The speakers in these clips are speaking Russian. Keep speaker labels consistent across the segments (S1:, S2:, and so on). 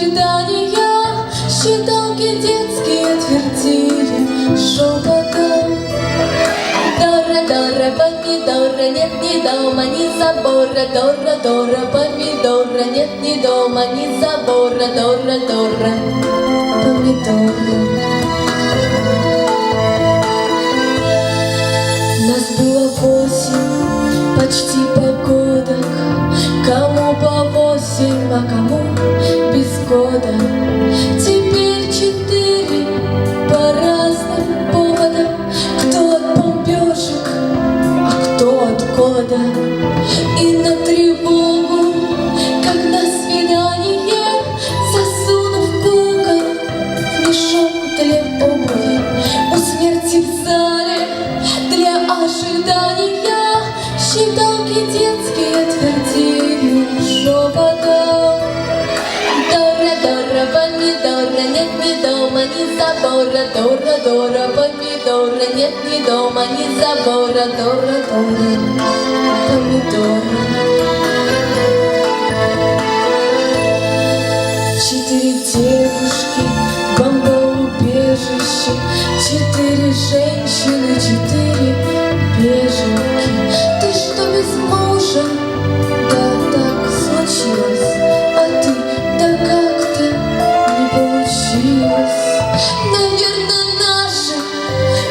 S1: ожидания, считалки детские твердили шепотом. Дора, Дора, помидора, нет ни дома, ни забора. Дора, Дора, помидора, нет ни дома, ни забора. Дора, Дора, помидора. Нас было 8, почти погодок, кому по 8, а кому без года. Теперь 4 по разным поводам, кто от бомбежек, а кто от голода. И на тревогу, как на свидание, засунув кукол в мешок для обуви, у смерти в зале для ожидания, считалки детские твердили шепотом. Дора, Дора, помидора, нет ни дома, ни забора. Дора, Дора, помидора, нет ни дома, ни забора. Дора, Дора, помидора. 4 девушки, бомбоубежище, 4 женщины, 4 беженки. Ты что, без мужа? Да так случилось. А ты, да как-то не получилось. Наверное, наши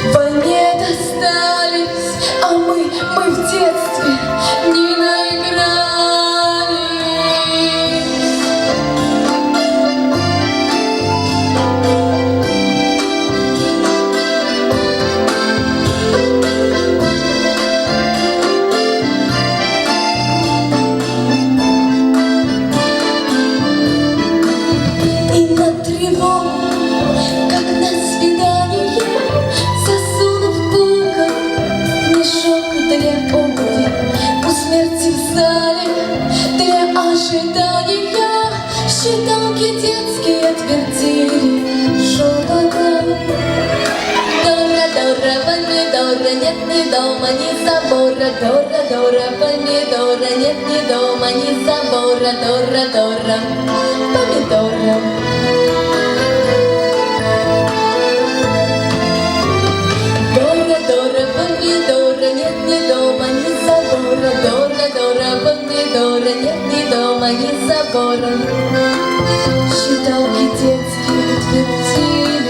S1: в войне достались, а мы в детстве не наигрались. Как на свидание, засунув кукол в мешок для обуви, у смерти в зале для ожидания, считалки детские твердили шепотом. Дора, Дора, помидора, нет ни дома, ни забора. Дора, Дора, помидора, нет ни дома, ни забора. Дора, Дора, помидора. Дора, помидора, нет ни дома, ни забора. Дора, Дора, помидора, нет ни дома, ни забора. Считалки детские твердили